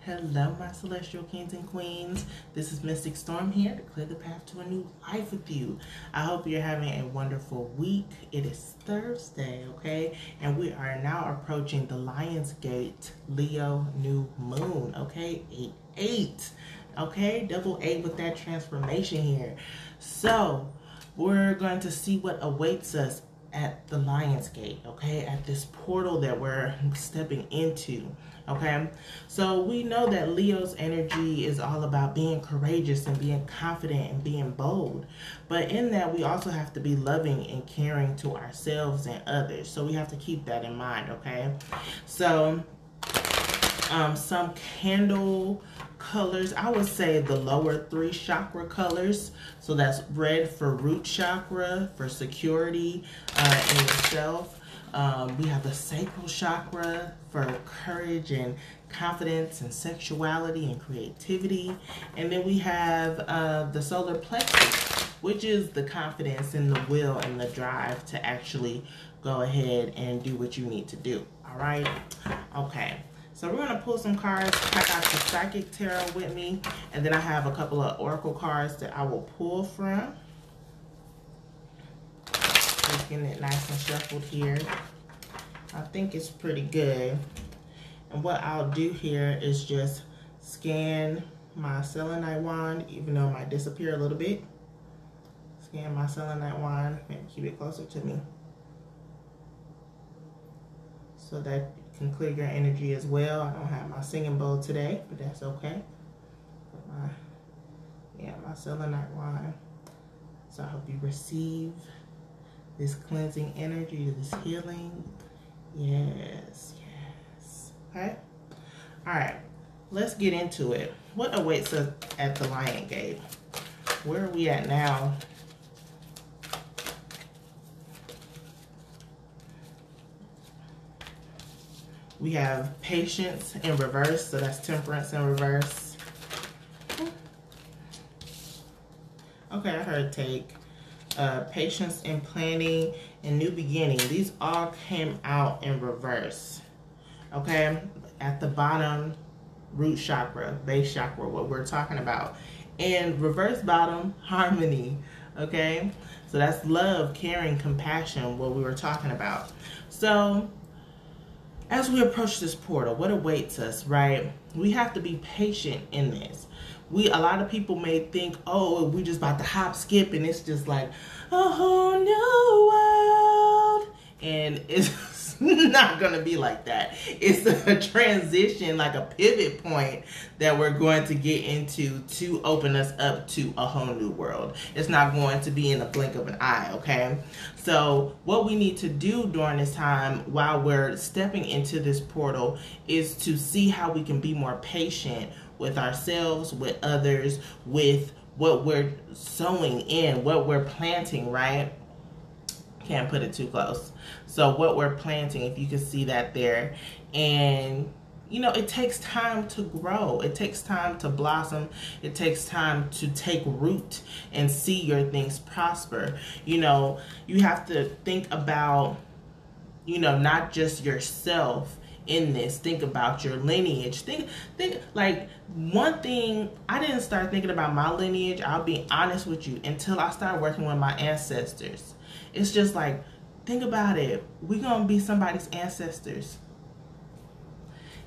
Hello, my celestial kings and queens. This is Mystic Storm here to clear the path to a new life with you. I hope you're having a wonderful week. It is Thursday, okay? And we are now approaching the Lionsgate Leo new moon, okay? 8-8, okay? Double 8 with that transformation here. So, we're going to see what awaits us at the Lionsgate, okay? At this portal that we're stepping into. Okay, so we know that Leo's energy is all about being courageous and being confident and being bold. But in that, we also have to be loving and caring to ourselves and others. So we have to keep that in mind, okay? So some candle colors, I would say the lower 3 chakra colors. So that's red for root chakra, for security in yourself. We have the sacral chakra for courage and confidence and sexuality and creativity. And then we have the solar plexus, which is the confidence and the will and the drive to actually go ahead and do what you need to do. All right? Okay. So we're going to pull some cards, check out the Psychic Tarot with me. And then I have a couple of Oracle cards that I will pull from. Just getting it nice and shuffled here. I think it's pretty good. And what I'll do here is just scan my selenite wand, even though it might disappear a little bit. Scan my selenite wand, maybe keep it closer to me, so that can clear your energy as well. I don't have my singing bowl today, but that's okay. My selenite wand. So I hope you receive this cleansing energy, this healing. Yes, yes. Okay? Alright, let's get into it. What awaits us at the Lionsgate? Where are we at now? We have Patience in reverse, so that's Temperance in reverse. Okay, I heard take. Patience in planning and new beginning. These all came out in reverse. Okay, at the bottom, root chakra, base chakra, what we're talking about. And reverse bottom, harmony. Okay, so that's love, caring, compassion, what we were talking about. So as we approach this portal, what awaits us, right? We have to be patient in this. A lot of people may think, oh, we just about to hop, skip, and it's just like a whole new world. And it's not going to be like that. It's a transition, like a pivot point that we're going to get into to open us up to a whole new world. It's not going to be in a blink of an eye, okay? So what we need to do during this time while we're stepping into this portal is to see how we can be more patient with ourselves, with others, with what we're sowing in, what we're planting, right? Can't put it too close. So what we're planting, if you can see that there. And, you know, it takes time to grow. It takes time to blossom. It takes time to take root and see your things prosper. You know, you have to think about, you know, not just yourself in this. Think about your lineage. Think like one thing, I didn't start thinking about my lineage, I'll be honest with you, until I started working with my ancestors. It's just like, think about it. We're gonna be somebody's ancestors.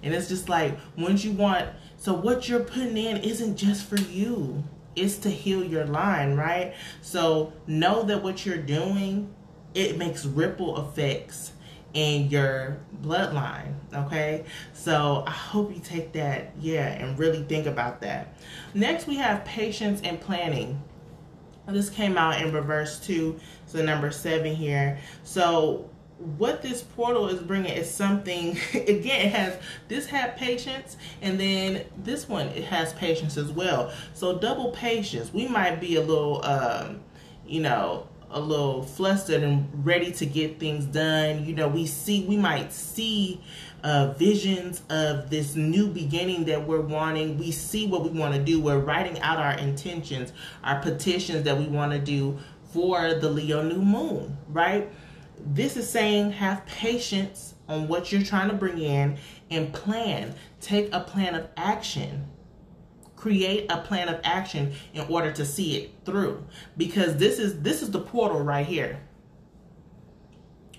And it's just like, once you want, so what you're putting in isn't just for you. It's to heal your line, right? So know that what you're doing, it makes ripple effects in your bloodline, okay? So I hope you take that, and really think about that. Next, we have Patience and planning. This came out in reverse too, so number 7 here. So what this portal is bringing is something, again, this had patience, and then this one, it has patience as well. So double patience. We might be a little, a little flustered and ready to get things done. You know, we might see visions of this new beginning that we're wanting. We see what we want to do. We're writing out our intentions, our petitions that we want to do for the Leo new moon, right? This is saying have patience on what you're trying to bring in, and plan. Take a plan of action. Create a plan of action in order to see it through. Because this is the portal right here.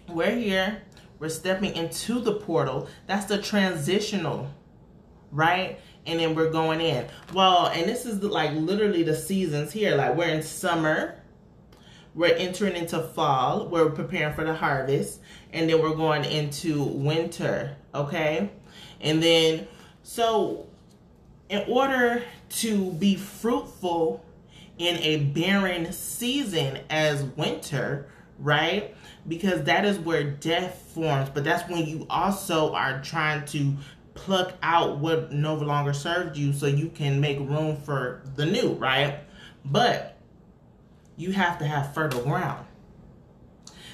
We're here. We're stepping into the portal. That's the transitional, right? And then we're going in. Well, and this is like literally the seasons here. Like we're in summer. We're entering into fall. We're preparing for the harvest. And then we're going into winter, okay? And then, so in order to be fruitful in a barren season as winter, right? Because that is where death forms. But that's when you also are trying to pluck out what no longer served you so you can make room for the new, right? But you have to have fertile ground.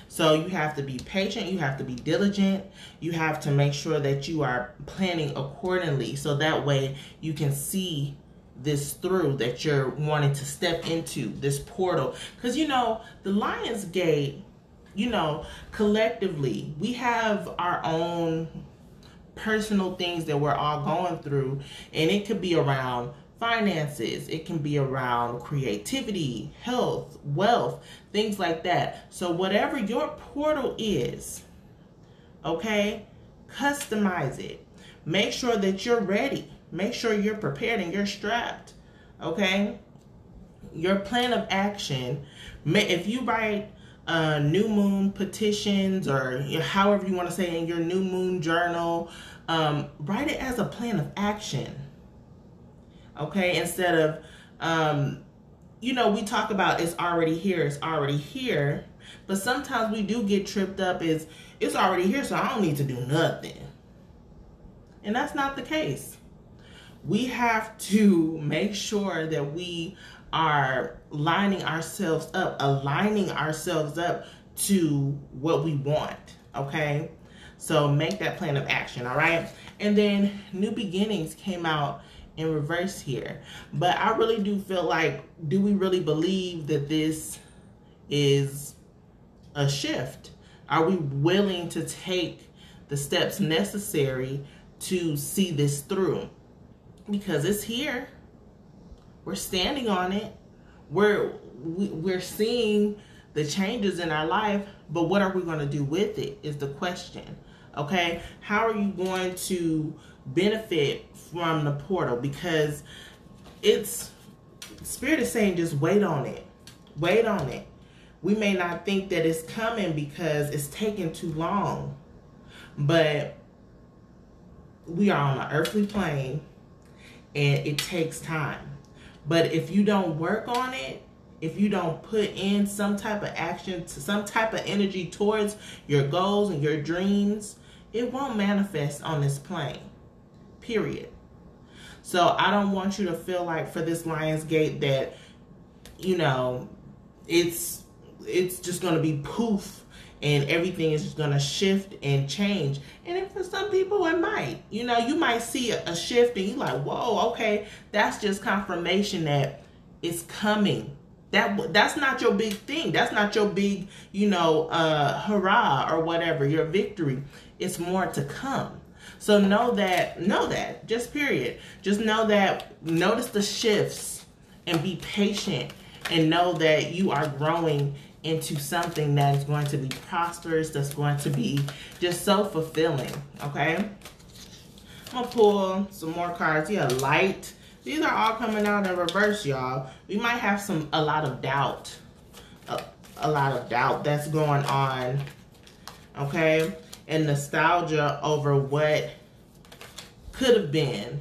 So you have to be patient, you have to be diligent, you have to make sure that you are planning accordingly so that way you can see this through, that you're wanting to step into this portal. Because, you know, the Lion's Gate, you know, collectively, we have our own personal things that we're all going through, and it could be around finances, it can be around creativity, health, wealth, things like that. So whatever your portal is, okay, customize it. Make sure that you're ready. Make sure you're prepared and you're strapped, okay? Your plan of action, if you write new moon petitions, or however you want to say in your new moon journal, write it as a plan of action. Okay, instead of, you know, we talk about it's already here, but sometimes we do get tripped up is it's already here, so I don't need to do nothing. And that's not the case. We have to make sure that we are lining ourselves up, aligning ourselves up to what we want, okay? So make that plan of action, all right? And then New Beginnings came out in reverse here. But I really do feel like, do we really believe that this is a shift? Are we willing to take the steps necessary to see this through? Because it's here. We're standing on it. We're seeing the changes in our life, but what are we going to do with it is the question. Okay? How are you going to benefit from the portal? Because Spirit is saying just wait on it. Wait on it. We may not think that it's coming because it's taking too long, but we are on an earthly plane and it takes time. But if you don't work on it, if you don't put in some type of action, some type of energy towards your goals and your dreams, it won't manifest on this plane. Period. So I don't want you to feel like for this Lion's Gate that, you know, it's just going to be poof and everything is just going to shift and change. And then for some people it might. You know, you might see a shift and you're like, whoa, okay, that's just confirmation that it's coming. That's not your big thing. That's not your big, you know, hurrah or whatever, your victory. It's more to come. So know that, just period. Just know that, notice the shifts and be patient and know that you are growing into something that is going to be prosperous, that's going to be just so fulfilling, okay? I'm gonna pull some more cards. Yeah, light. These are all coming out in reverse, y'all. We might have a lot of doubt. A lot of doubt that's going on, okay? And nostalgia over what could have been,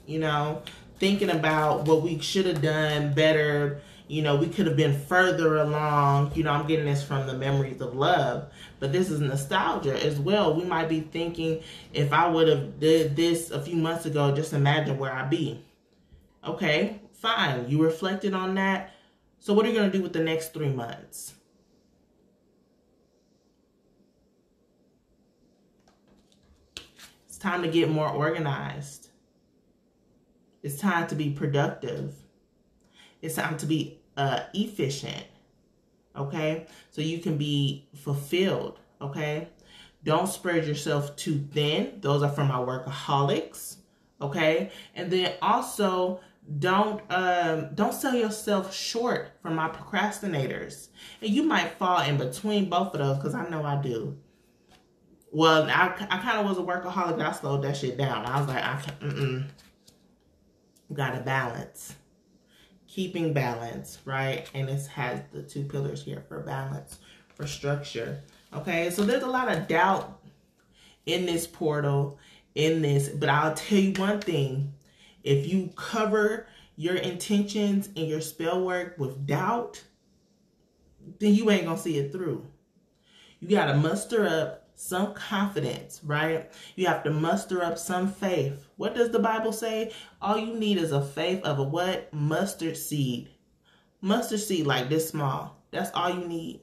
you know? Thinking about what we should have done better. You know, we could have been further along. You know, I'm getting this from the memories of love. But this is nostalgia as well. We might be thinking, if I would have did this a few months ago, just imagine where I'd be. Okay, fine. You reflected on that. So what are you going to do with the next 3 months? It's time to get more organized. It's time to be productive. It's time to be efficient, okay? So you can be fulfilled, okay? Don't spread yourself too thin. Those are for my workaholics. Okay. And then also don't sell yourself short for my procrastinators. And you might fall in between both of those, because I know I do. Well, I kind of was a workaholic, but I slowed that shit down. I was like, gotta balance. Keeping balance, right? And it has the 2 pillars here for balance, for structure. Okay, so there's a lot of doubt in this portal, but I'll tell you one thing. If you cover your intentions and your spell work with doubt, then you ain't gonna see it through. You gotta muster up some confidence, right? You have to muster up some faith. What does the Bible say? All you need is a faith of a what? Mustard seed. Mustard seed like this small. That's all you need.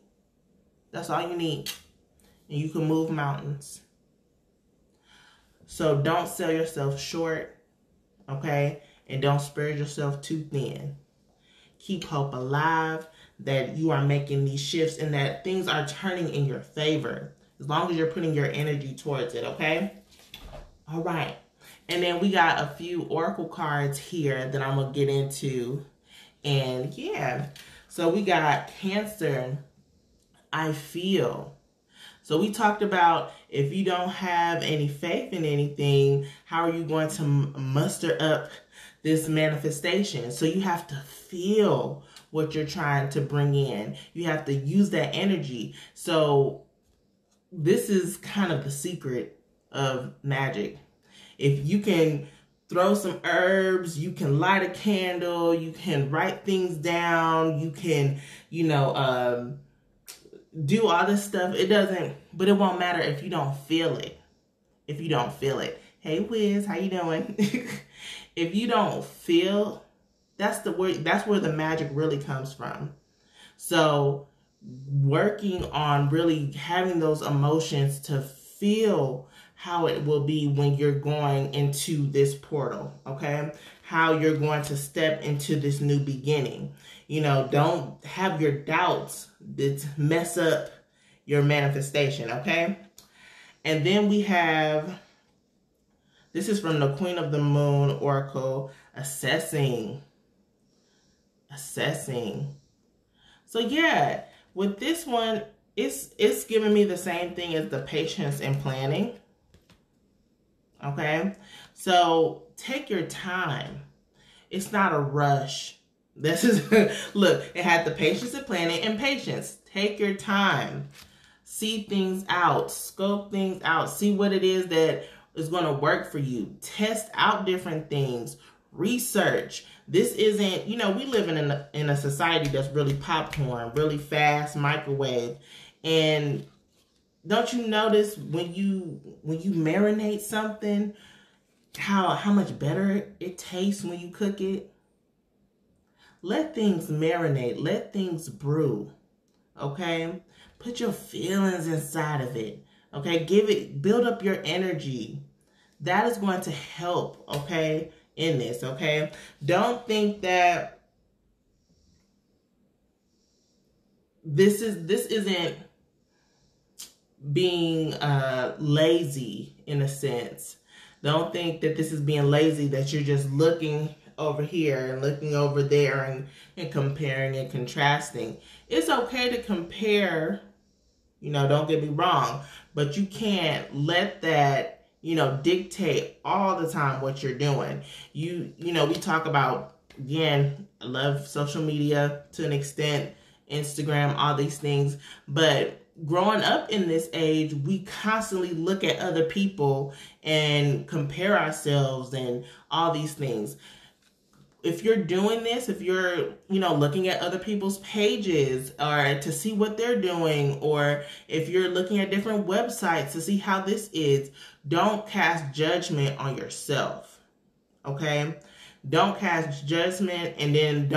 That's all you need. And you can move mountains. So don't sell yourself short, okay? And don't spread yourself too thin. Keep hope alive that you are making these shifts and that things are turning in your favor. As long as you're putting your energy towards it, okay? All right. And then we got a few oracle cards here that I'm going to get into. And yeah, so we got Cancer, I feel. So we talked about if you don't have any faith in anything, how are you going to muster up this manifestation? So you have to feel what you're trying to bring in. You have to use that energy. So this is kind of the secret of magic. If you can throw some herbs, you can light a candle, you can write things down, you can, do all this stuff. But it won't matter if you don't feel it. If you don't feel it. Hey, Wiz, how you doing? If you don't feel, that's where the magic really comes from. So working on really having those emotions to feel how it will be when you're going into this portal, okay? How you're going to step into this new beginning. Don't have your doubts that mess up your manifestation, okay? And then we have, this is from the Queen of the Moon Oracle, assessing. So yeah, with this one, it's giving me the same thing as the patience and planning. Okay? So take your time. It's not a rush. This is, look, it had the patience and planning and patience. Take your time. See things out. Scope things out. See what it is that is going to work for you. Test out different things. Research. This isn't, we live in a society that's really popcorn, really fast, microwave. And don't you notice when you marinate something, how much better it tastes when you cook it? Let things marinate. Let things brew. Okay? Put your feelings inside of it. Okay? Build up your energy. That is going to help, okay, in this, okay? Don't think that this isn't being lazy in a sense. Don't think that this is being lazy, that you're just looking over here and looking over there and comparing and contrasting. It's okay to compare, don't get me wrong, but you can't let that, dictate all the time what you're doing. We talk about, again, I love social media to an extent, Instagram, all these things, but growing up in this age, we constantly look at other people and compare ourselves and all these things. If you're doing this, if you're, looking at other people's pages or to see what they're doing, or if you're looking at different websites to see how this is, don't cast judgment on yourself, okay? Don't cast judgment and then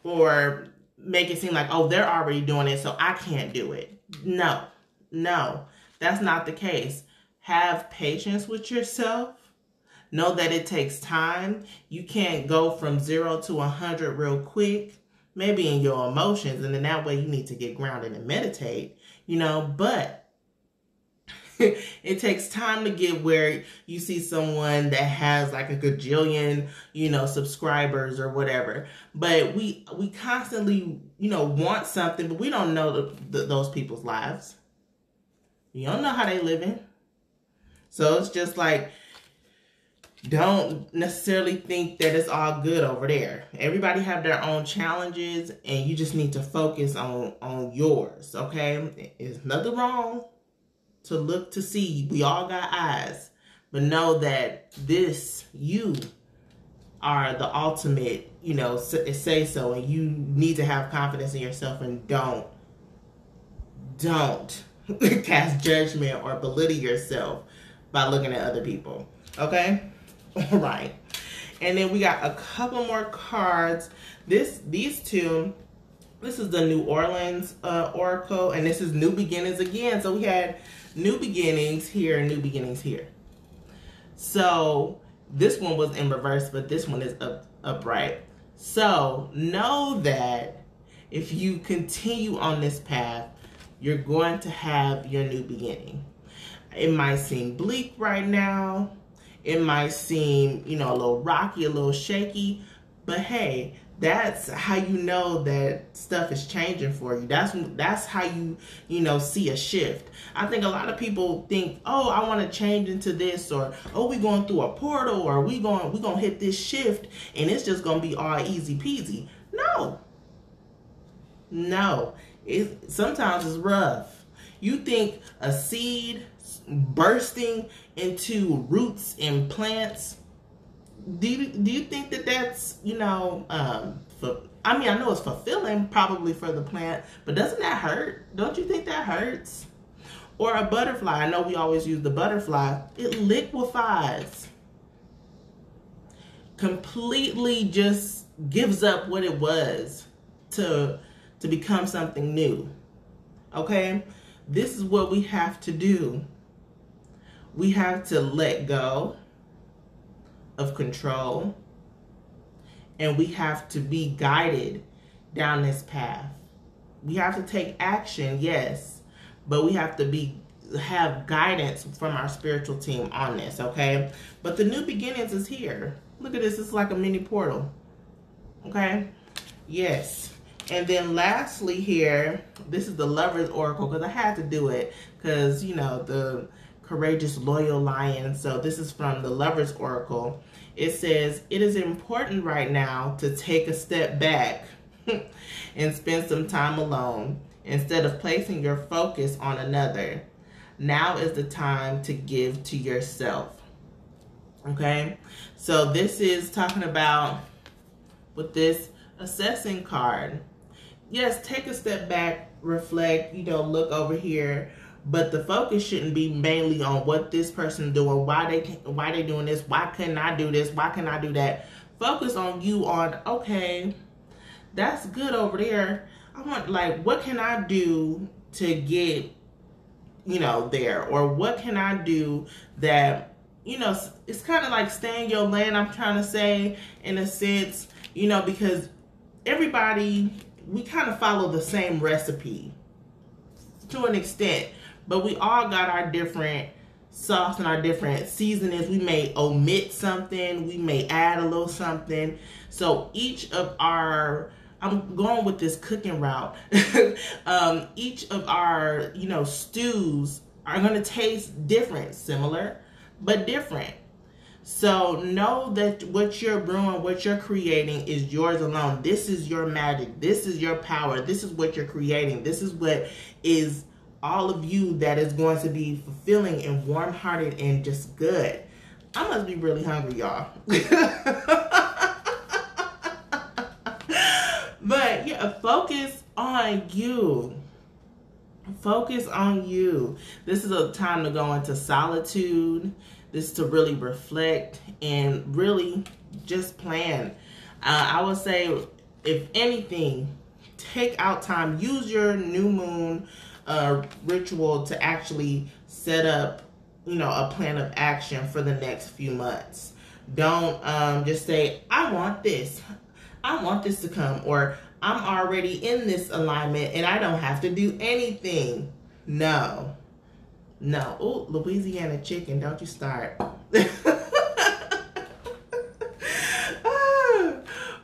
or make it seem like, oh, they're already doing it, so I can't do it. No, that's not the case. Have patience with yourself. Know that it takes time. You can't go from 0 to 100 real quick, maybe in your emotions, and in that way you need to get grounded and meditate, but It takes time to get where you see someone that has like a gajillion, subscribers or whatever. But we constantly, want something, but we don't know those people's lives. You don't know how they living. So it's just like, don't necessarily think that it's all good over there. Everybody have their own challenges, and you just need to focus on yours, okay? There's nothing wrong to look to see. We all got eyes. But know that you are the ultimate, say so. And you need to have confidence in yourself, and don't cast judgment or belittle yourself by looking at other people, okay? All right. And then we got a couple more cards. These two, this is the New Orleans Oracle, and this is New Beginnings again. So we had New Beginnings here and New Beginnings here. So this one was in reverse, but this one is upright. So know that if you continue on this path, you're going to have your new beginning. It might seem bleak right now. It might seem, a little rocky, a little shaky, but hey, that's how you know that stuff is changing for you. That's how you see a shift. I think a lot of people think, oh, I want to change into this, or oh, we going through a portal, or we gonna hit this shift and it's just gonna be all easy peasy. No, sometimes it's rough. You think a seed bursting into roots and plants, do you think that's I know it's fulfilling probably for the plant, but doesn't that hurt? Don't you think that hurts? Or a butterfly, I know we always use the butterfly, it liquefies, completely just gives up what it was to become something new. Okay, this is what we have to do. We have to let go of control, and we have to be guided down this path. We have to take action, yes, but we have to have guidance from our spiritual team on this, okay? But the new beginnings is here. Look at this, it's like a mini portal, okay? Yes. And then lastly here, this is the Lover's Oracle, because I had to do it, because, the courageous, loyal lion. So this is from the Lover's Oracle. It says, it is important right now to take a step back and spend some time alone instead of placing your focus on another. Now is the time to give to yourself. Okay? So this is talking about, with this assessing card, yes, take a step back, reflect, look over here, but the focus shouldn't be mainly on what this person's doing, why they doing this, why couldn't I do this, why can't I do that. Focus on you, on, okay, that's good over there. I want, what can I do to get, there? Or what can I do that, it's kind of like stay in your lane, I'm trying to say, in a sense, because everybody, we kind of follow the same recipe to an extent, but we all got our different sauce and our different seasonings. We may omit something, we may add a little something. So each of our, I'm going with this cooking route, each of our, stews are going to taste different, similar, but different. So know that what you're brewing, what you're creating is yours alone. This is your magic. This is your power. This is what you're creating. This is what is all of you that is going to be fulfilling and warm-hearted and just good. I must be really hungry, y'all. But yeah, focus on you. Focus on you. This is a time to go into solitude. This is to really reflect and really just plan. I would say, if anything, take out time. Use your new moon ritual to actually set up, a plan of action for the next few months. Don't just say, I want this to come, or I'm already in this alignment and I don't have to do anything. No. No. Oh, Louisiana chicken. Don't you start.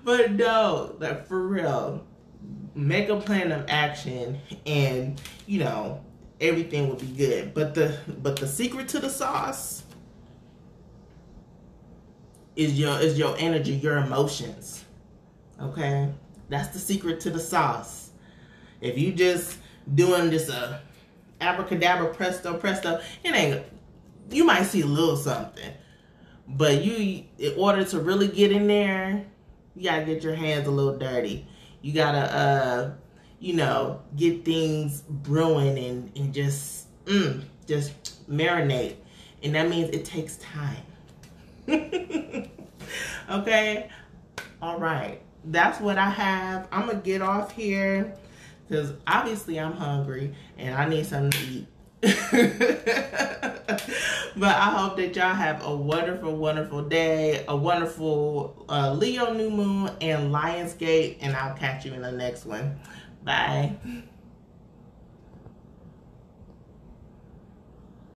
But no, like for real, make a plan of action, and you know everything will be good. But the secret to the sauce is your energy, your emotions. Okay, that's the secret to the sauce. If you just doing this abracadabra presto presto, it ain't. You might see a little something, but in order to really get in there, you gotta get your hands a little dirty. You gotta, get things brewing and just marinate. And that means it takes time. Okay? All right. That's what I have. I'm gonna get off here because obviously I'm hungry and I need something to eat. But I hope that y'all have a wonderful, wonderful day, a wonderful Leo new moon and Lionsgate, and I'll catch you in the next one. Bye.